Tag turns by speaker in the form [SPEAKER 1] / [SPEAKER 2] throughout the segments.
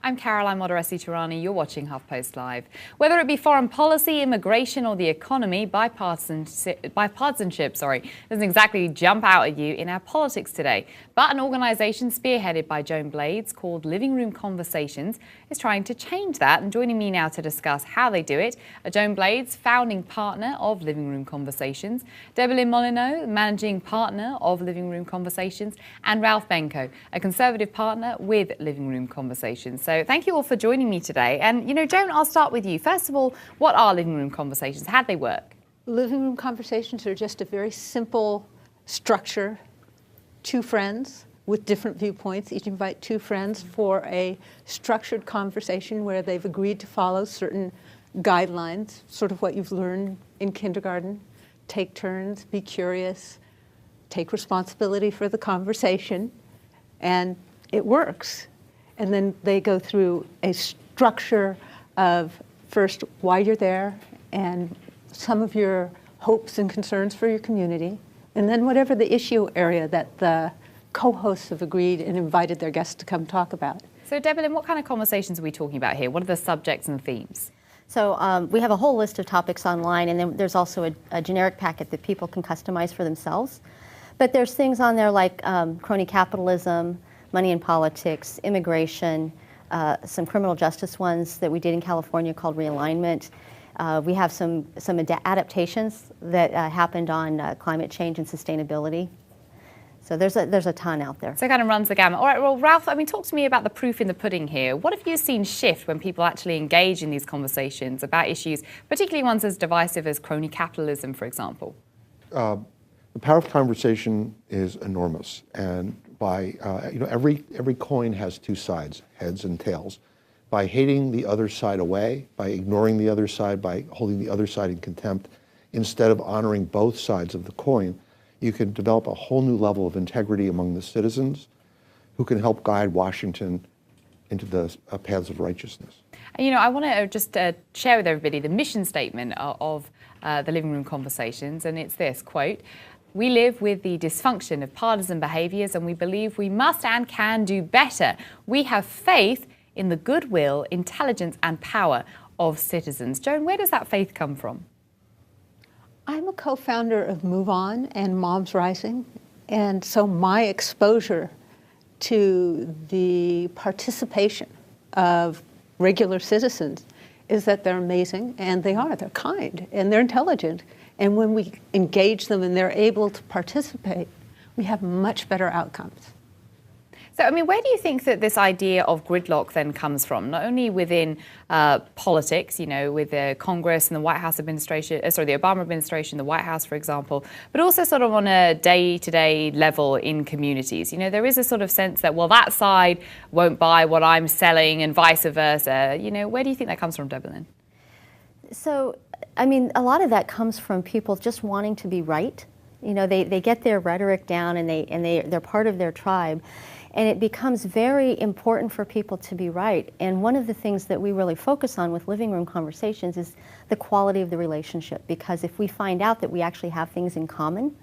[SPEAKER 1] I'm Caroline Moderesi-Tirani. You're watching HuffPost Live. Whether it be foreign policy, immigration, or the economy, bipartisanship, doesn't exactly jump out at you in our politics today. But an organisation spearheaded by Joan Blades called Living Room Conversations is trying to change that. And joining me now to discuss how they do it are Joan Blades, founding partner of Living Room Conversations, Debilyn Molineaux, managing partner of Living Room Conversations, and Ralph Benko, a conservative partner with Living Room Conversations. So thank you all for joining me today. And, Joan, I'll start with you. First of all, what are Living Room Conversations? How do they work?
[SPEAKER 2] Living Room Conversations are just a very simple structure. Two friends with different viewpoints, each invite two friends for a structured conversation where they've agreed to follow certain guidelines, sort of what you've learned in kindergarten. Take turns, be curious, take responsibility for the conversation, and it works. And then they go through a structure of first why you're there and some of your hopes and concerns for your community, and then whatever the issue area that the co-hosts have agreed and invited their guests to come talk about.
[SPEAKER 1] So Debilyn, what kind of conversations are we talking about here? What are the subjects and themes?
[SPEAKER 3] So we have a whole list of topics online, and then there's also a generic packet that people can customize for themselves. But there's things on there like crony capitalism, money in politics, immigration, some criminal justice ones that we did in California called realignment. We have some adaptations that happened on climate change and sustainability. So there's a ton out there.
[SPEAKER 1] So it kind of runs the gamut. All right, well, Ralph, talk to me about the proof in the pudding here. What have you seen shift when people actually engage in these conversations about issues, particularly ones as divisive as crony capitalism, for example?
[SPEAKER 4] The power of conversation is enormous, and by every coin has two sides, heads and tails. By hating the other side away, by ignoring the other side, by holding the other side in contempt, instead of honoring both sides of the coin, you can develop a whole new level of integrity among the citizens who can help guide Washington into the paths of righteousness. And,
[SPEAKER 1] I want to just share with everybody the mission statement of the Living Room Conversations, and it's this, quote, "We live with the dysfunction of partisan behaviours and we believe we must and can do better. We have faith in the goodwill, intelligence and power of citizens." Joan, where does that faith come from?
[SPEAKER 2] I'm a co-founder of Move On and Moms Rising, and so my exposure to the participation of regular citizens is that they're amazing, and they're kind, and they're intelligent. And when we engage them and they're able to participate, we have much better outcomes.
[SPEAKER 1] So, where do you think that this idea of gridlock then comes from? Not only within politics, with the Congress and the White House administration, the Obama administration, the White House, for example, but also sort of on a day-to-day level in communities. There is a sort of sense that, well, that side won't buy what I'm selling and vice versa. Where do you think that comes from, Debilyn?
[SPEAKER 3] So, a lot of that comes from people just wanting to be right. They get their rhetoric down and they're part of their tribe. And it becomes very important for people to be right. And one of the things that we really focus on with Living Room Conversations is the quality of the relationship. Because if we find out that we actually have things in common,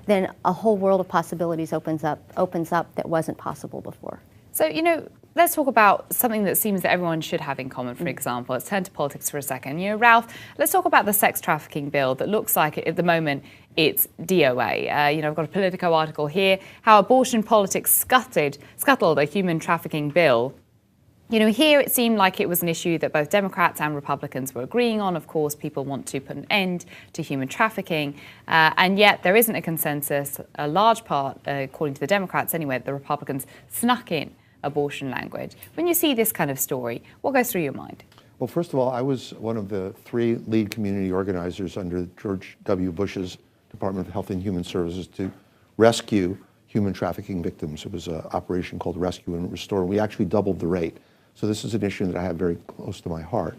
[SPEAKER 3] then a whole world of possibilities opens up that wasn't possible before.
[SPEAKER 1] So, let's talk about something that seems that everyone should have in common, for example. Let's turn to politics for a second. Ralph, let's talk about the sex trafficking bill that looks like at the moment it's DOA. I've got a Politico article here, how abortion politics scuttled a human trafficking bill. Here it seemed like it was an issue that both Democrats and Republicans were agreeing on. Of course, people want to put an end to human trafficking, and yet there isn't a consensus. A large part, according to the Democrats anyway, the Republicans snuck in abortion language. When you see this kind of story, what goes through your mind?
[SPEAKER 4] Well, first of all, I was one of the three lead community organizers under George W. Bush's Department of Health and Human Services to rescue human trafficking victims. It was an operation called Rescue and Restore. We actually doubled the rate. So this is an issue that I have very close to my heart.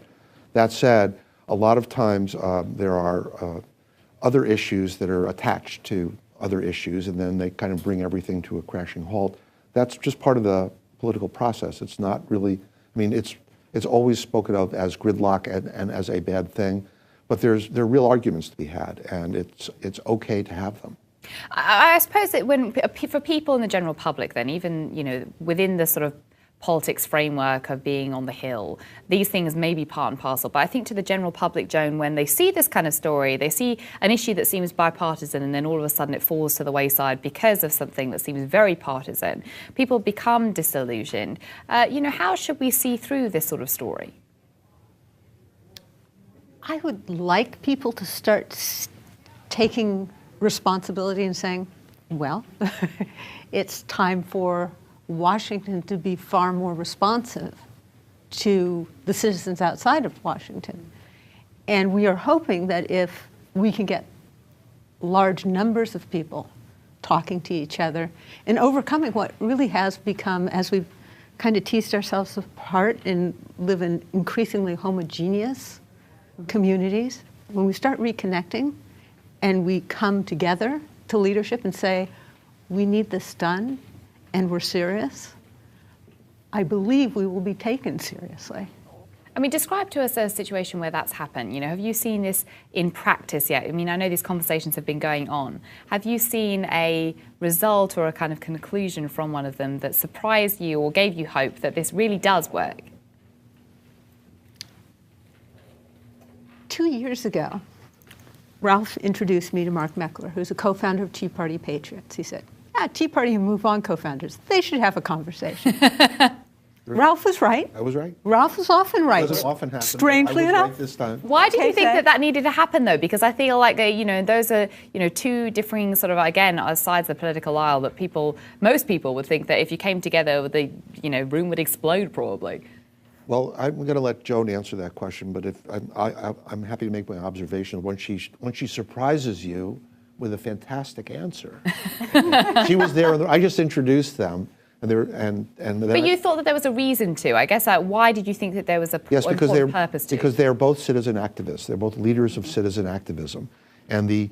[SPEAKER 4] That said, a lot of times there are other issues that are attached to other issues, and then they kind of bring everything to a crashing halt. That's just part of the political process. It's not really, it's always spoken of as gridlock and as a bad thing, but there are real arguments to be had, and it's okay to have them.
[SPEAKER 1] I suppose that for people in the general public, then even within the sort of politics framework of being on the Hill. These things may be part and parcel, but I think to the general public, Joan, when they see this kind of story, they see an issue that seems bipartisan and then all of a sudden it falls to the wayside because of something that seems very partisan, people become disillusioned. How should we see through this sort of story?
[SPEAKER 2] I would like people to start taking responsibility and saying, well, it's time for Washington to be far more responsive to the citizens outside of Washington. And we are hoping that if we can get large numbers of people talking to each other and overcoming what really has become, as we've kind of teased ourselves apart and live in increasingly homogeneous communities, when we start reconnecting and we come together to leadership and say, we need this done and we're serious, I believe we will be taken seriously.
[SPEAKER 1] I mean, describe to us a situation where that's happened. Have you seen this in practice yet? I mean, I know these conversations have been going on. Have you seen a result or a kind of conclusion from one of them that surprised you or gave you hope that this really does work?
[SPEAKER 2] 2 years ago, Ralph introduced me to Mark Meckler, who's a co-founder of Tea Party Patriots. He said, Tea Party and Move On co-founders, they should have a conversation. Ralph was right.
[SPEAKER 4] I was right.
[SPEAKER 2] Ralph was often right.
[SPEAKER 4] Doesn't often happen.
[SPEAKER 2] Strangely
[SPEAKER 4] I was
[SPEAKER 2] enough.
[SPEAKER 4] right this time.
[SPEAKER 1] Why do you think that needed to happen, though? Because I feel like, those are, two differing sort of, again, sides of the political aisle that most people would think that if you came together, the, room would explode probably.
[SPEAKER 4] Well, I'm going to let Joan answer that question, but if I'm happy to make my observation when she surprises you with a fantastic answer. She was there. I just introduced them, and
[SPEAKER 1] but you thought that there was a reason to. I guess. Why did you think that there was a important purpose to?
[SPEAKER 4] Because they're both citizen activists. They're both leaders of citizen activism, and the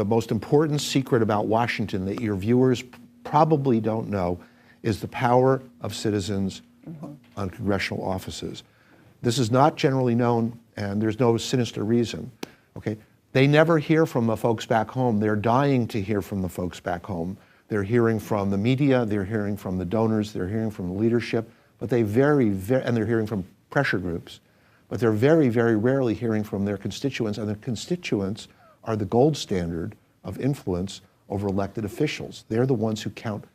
[SPEAKER 4] most important secret about Washington that your viewers probably don't know is the power of citizens on congressional offices. This is not generally known, and there's no sinister reason. Okay, they never hear from the folks back home. They're dying to hear from the folks back home. They're hearing from the media. They're hearing from the donors. They're hearing from the leadership. But they and they're hearing from pressure groups. But they're very, very rarely hearing from their constituents, and their constituents are the gold standard of influence over elected officials. They're the ones who count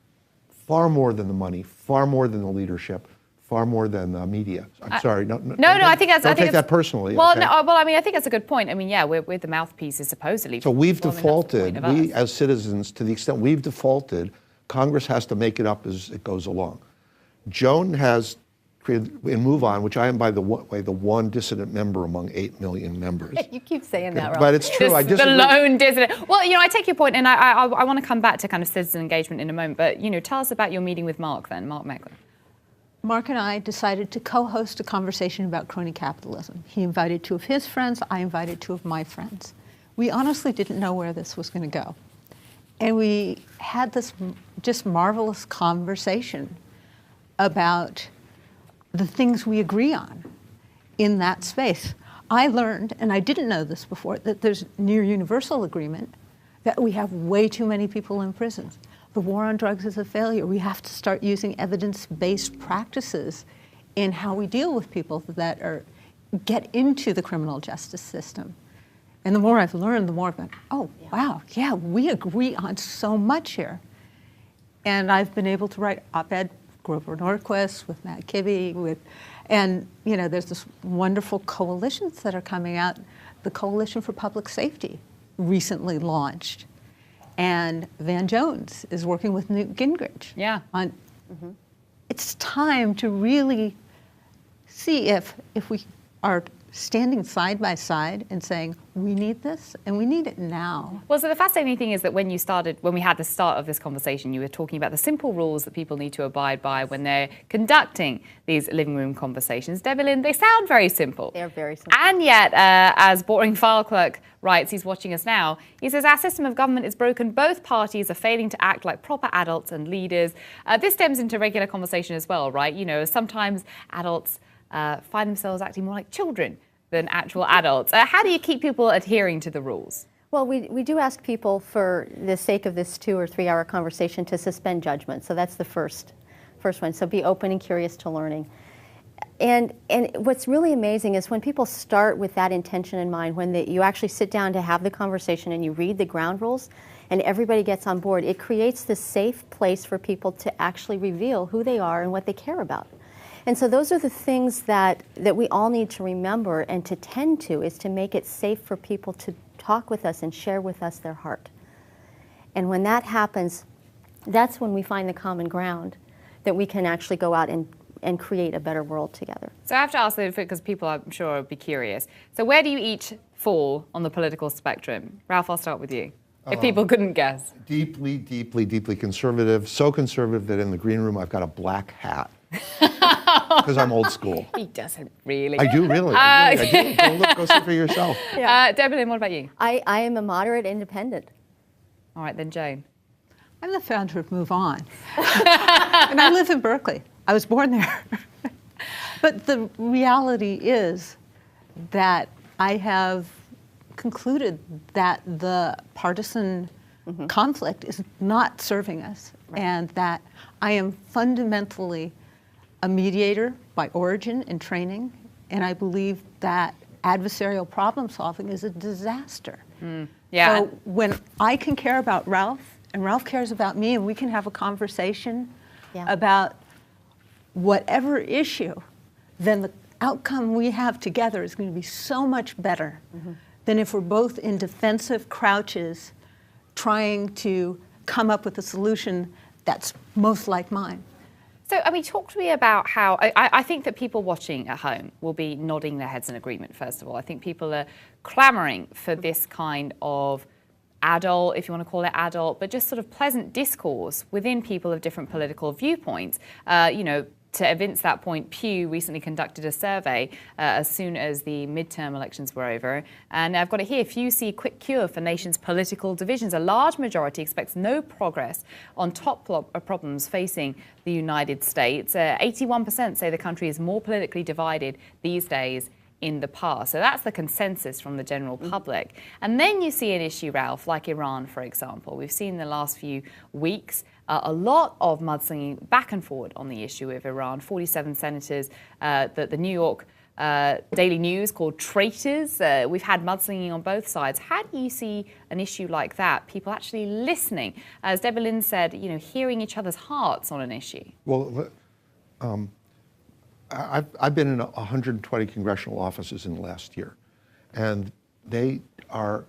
[SPEAKER 4] far more than the money, far more than the leadership, far more than the media. I'm sorry. No,
[SPEAKER 1] I think that's.
[SPEAKER 4] Don't take that personally.
[SPEAKER 1] Well,
[SPEAKER 4] okay?
[SPEAKER 1] I mean, I think that's a good point. I mean, yeah, we're the mouthpieces supposedly.
[SPEAKER 4] So we've defaulted. We, as citizens, to the extent we've defaulted, Congress has to make it up as it goes along. Joan has created in Move On, which I am, by the way, the one dissident member among 8 million members.
[SPEAKER 3] You keep saying that, Ralph.
[SPEAKER 4] But it's true. I disagree.
[SPEAKER 1] The lone dissident. Well, I take your point, and I want to come back to kind of citizen engagement in a moment. But tell us about your meeting with Mark then, Mark Meckler.
[SPEAKER 2] Mark and I decided to co-host a conversation about crony capitalism. He invited 2 of his friends. I invited 2 of my friends. We honestly didn't know where this was going to go, and we had this just marvelous conversation about the things we agree on in that space. I learned, and I didn't know this before, that there's near universal agreement that we have way too many people in prisons. The war on drugs is a failure. We have to start using evidence-based practices in how we deal with people that get into the criminal justice system. And the more I've learned, the more I've been, wow, yeah, we agree on so much here. And I've been able to write op-ed Grover Norquist, with Matt Kibbe, and there's this wonderful coalitions that are coming out. The Coalition for Public Safety recently launched, and Van Jones is working with Newt Gingrich.
[SPEAKER 1] Yeah.
[SPEAKER 2] It's time to really see if we are standing side by side and saying, we need this, and we need it now.
[SPEAKER 1] Well, so the fascinating thing is that when we had the start of this conversation, you were talking about the simple rules that people need to abide by when they're conducting these living room conversations. Debilyn, they sound very simple.
[SPEAKER 3] They're very simple.
[SPEAKER 1] And yet, as Boring File Clerk writes, he's watching us now, he says, our system of government is broken. Both parties are failing to act like proper adults and leaders. This stems into regular conversation as well, right? Sometimes adults find themselves acting more like children than actual adults. How do you keep people adhering to the rules?
[SPEAKER 3] Well, we do ask people, for the sake of this 2 or 3 hour conversation, to suspend judgment. So that's the first one. So be open and curious to learning. And what's really amazing is when people start with that intention in mind, when you actually sit down to have the conversation and you read the ground rules and everybody gets on board, it creates this safe place for people to actually reveal who they are and what they care about. And so those are the things that we all need to remember and to tend to, is to make it safe for people to talk with us and share with us their heart. And when that happens, that's when we find the common ground that we can actually go out and create a better world together.
[SPEAKER 1] So I have to ask, because people, I'm sure, will be curious. So where do you each fall on the political spectrum? Ralph, I'll start with you, if people couldn't guess.
[SPEAKER 4] Deeply, deeply, deeply conservative. So conservative that in the green room I've got a black hat. Because I'm old school.
[SPEAKER 1] He doesn't really.
[SPEAKER 4] I do really. I do. Go look, go see for yourself.
[SPEAKER 1] Debilyn, what about you?
[SPEAKER 3] I am a moderate independent.
[SPEAKER 1] All right, then Joan.
[SPEAKER 2] I'm the founder of Move On. And I live in Berkeley. I was born there. But the reality is that I have concluded that the partisan conflict is not serving us, and that I am fundamentally a mediator by origin and training, and I believe that adversarial problem solving is a disaster.
[SPEAKER 1] Yeah.
[SPEAKER 2] So when I can care about Ralph, and Ralph cares about me, and we can have a conversation about whatever issue, then the outcome we have together is going to be so much better than if we're both in defensive crouches trying to come up with a solution that's most like mine.
[SPEAKER 1] So, I mean, talk to me about how, I think that people watching at home will be nodding their heads in agreement, first of all. I think people are clamoring for this kind of adult, if you want to call it adult, but just sort of pleasant discourse within people of different political viewpoints. To evince that point, Pew recently conducted a survey as soon as the midterm elections were over. And I've got it here. Few see a quick cure for nation's political divisions. A large majority expects no progress on top problems facing the United States. 81% say the country is more politically divided these days in the past. So that's the consensus from the general public. And then you see an issue, Ralph, like Iran, for example. We've seen in the last few weeks a lot of mudslinging back and forward on the issue of Iran. 47 senators that the New York Daily News called traitors. We've had mudslinging on both sides. How do you see an issue like that, people actually listening? As Debilyn said, hearing each other's hearts on an issue.
[SPEAKER 4] Well, I've been in 120 congressional offices in the last year, and they are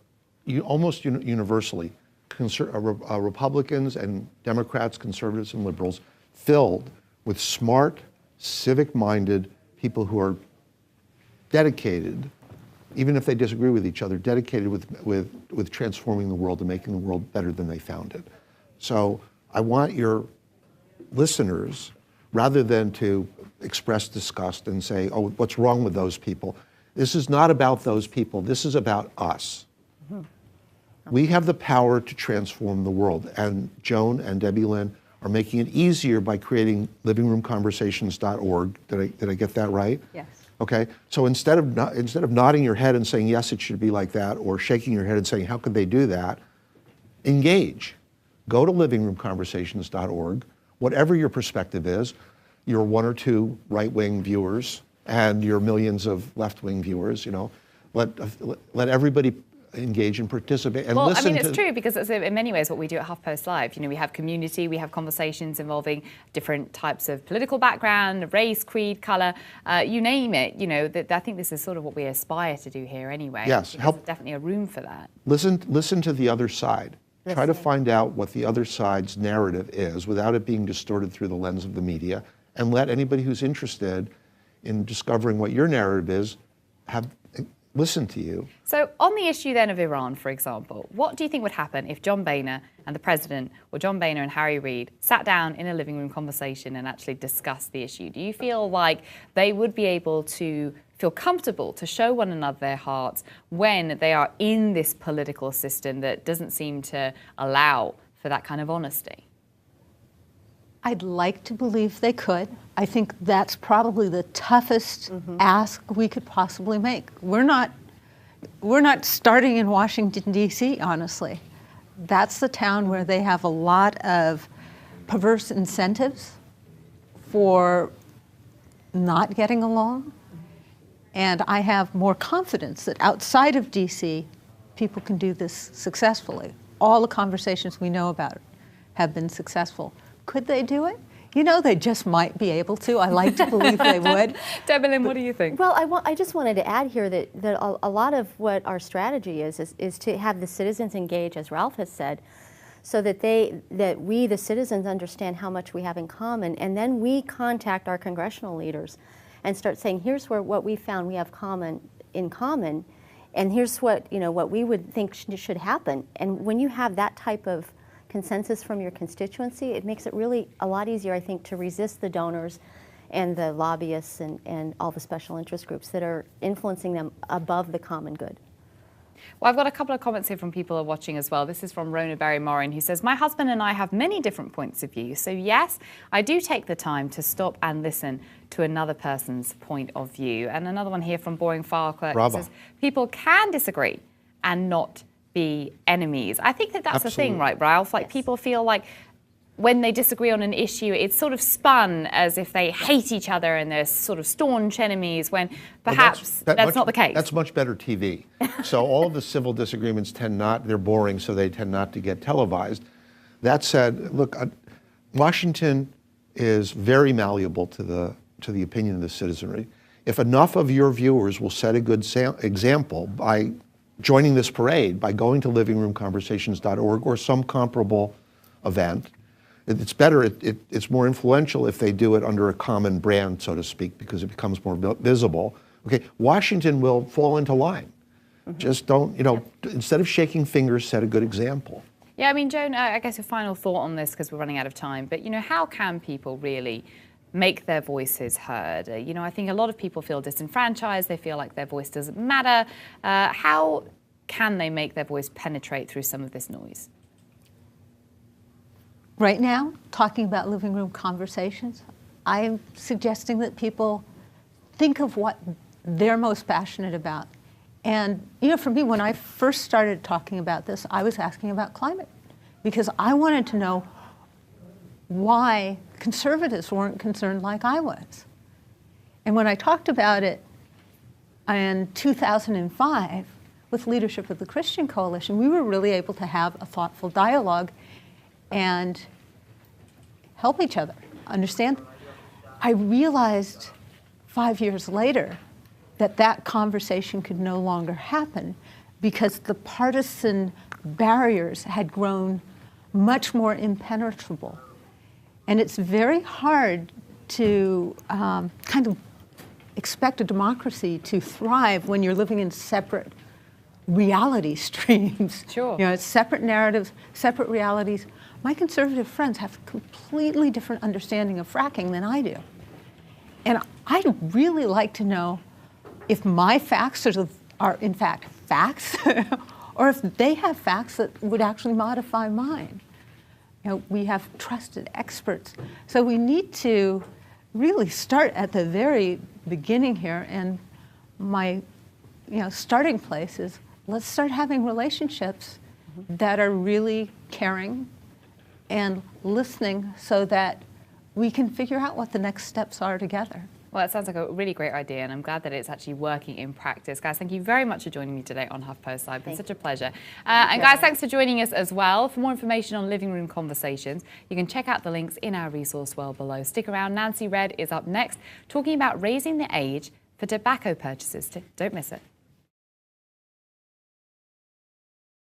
[SPEAKER 4] almost universally Republicans and Democrats, conservatives and liberals, filled with smart, civic-minded people who are dedicated, even if they disagree with each other, dedicated with transforming the world and making the world better than they found it. So I want your listeners, rather than to express disgust and say, oh, what's wrong with those people? This is not about those people. This is about us. We have the power to transform the world. And Joan and Debilyn are making it easier by creating livingroomconversations.org. Did I get that right?
[SPEAKER 2] Yes.
[SPEAKER 4] Okay. So instead of nodding your head and saying, yes, it should be like that, or shaking your head and saying, how could they do that? Engage. Go to livingroomconversations.org. Whatever your perspective is, your 1 or 2 right-wing viewers and your millions of left-wing viewers, let everybody engage and participate and listen.
[SPEAKER 1] Well, I mean, it's true, because it's in many ways what we do at HuffPost Live. We have community, we have conversations involving different types of political background, race, creed, colour, you name it. I think this is sort of what we aspire to do here anyway.
[SPEAKER 4] Yes,
[SPEAKER 1] there's definitely a room for that.
[SPEAKER 4] Listen to the other side. Try to find out what the other side's narrative is without it being distorted through the lens of the media, and let anybody who's interested in discovering what your narrative is listen to you. So
[SPEAKER 1] on the issue then of Iran, for example, what do you think would happen if John Boehner and the president, or John Boehner and Harry Reid, sat down in a living room conversation and actually discussed the issue? Do you feel like they would be able to feel comfortable to show one another their hearts when they are in this political system that doesn't seem to allow for that kind of honesty?
[SPEAKER 2] I'd like to believe they could. I think that's probably the toughest ask we could possibly make. We're not, we're not starting in Washington, D.C., honestly. That's the town where they have a lot of perverse incentives for not getting along. And I have more confidence that outside of D.C., people can do this successfully. All the conversations we know about have been successful. Could they do it? You know, they just might be able to. I like to believe they would.
[SPEAKER 1] Debilyn, what do you think?
[SPEAKER 3] Well, I just wanted to add here that a lot of what our strategy is to have the citizens engage, as Ralph has said, so that we, the citizens, understand how much we have in common, and then we contact our congressional leaders and start saying, here's what we found we have in common, and here's what we would think should happen. And when you have that type of consensus from your constituency, it makes it really a lot easier, I think, to resist the donors and the lobbyists and all the special interest groups that are influencing them above the common good.
[SPEAKER 1] Well, I've got a couple of comments here from people who are watching as well. This is from Rona Barry-Morin, who says, my husband and I have many different points of view. So yes, I do take the time to stop and listen to another person's point of view. And another one here from Boring File Clerk says, people can disagree and not be enemies. I think that's the thing, right, Ralph? Like, people feel like when they disagree on an issue, it's sort of spun as if they hate each other and they're sort of staunch enemies, when perhaps that's not the case.
[SPEAKER 4] That's much better TV. So all of the civil disagreements they're boring, so they tend not to get televised. That said, look, Washington is very malleable to the opinion of the citizenry. If enough of your viewers will set a good example by joining this parade, by going to livingroomconversations.org or some comparable event, it's better, it's more influential if they do it under a common brand, so to speak, because it becomes more visible. Okay, Washington will fall into line. Mm-hmm. Just don't, instead of shaking fingers, set a good example.
[SPEAKER 1] Yeah, I mean, Joan, I guess a final thought on this, because we're running out of time, but, how can people really make their voices heard? I think a lot of people feel disenfranchised, they feel like their voice doesn't matter. How can they make their voice penetrate through some of this noise?
[SPEAKER 2] Right now, talking about living room conversations, I'm suggesting that people think of what they're most passionate about. And, for me, when I first started talking about this, I was asking about climate, because I wanted to know why conservatives weren't concerned like I was. And when I talked about it in 2005 with leadership of the Christian Coalition, we were really able to have a thoughtful dialogue and help each other understand. I realized 5 years later that conversation could no longer happen because the partisan barriers had grown much more impenetrable. And it's very hard to kind of expect a democracy to thrive when you're living in separate reality streams.
[SPEAKER 1] Sure.
[SPEAKER 2] It's separate narratives, separate realities. My conservative friends have a completely different understanding of fracking than I do. And I'd really like to know if my facts are in fact facts, or if they have facts that would actually modify mine. We have trusted experts. So we need to really start at the very beginning here. And my starting place is, let's start having relationships that are really caring and listening so that we can figure out what the next steps are together.
[SPEAKER 1] Well, it sounds like a really great idea, and I'm glad that it's actually working in practice. Guys, thank you very much for joining me today on HuffPost Live. It's been such a pleasure. And guys, thanks for joining us as well. For more information on Living Room Conversations, you can check out the links in our resource well below. Stick around. Nancy Red is up next, talking about raising the age for tobacco purchases. Don't miss it.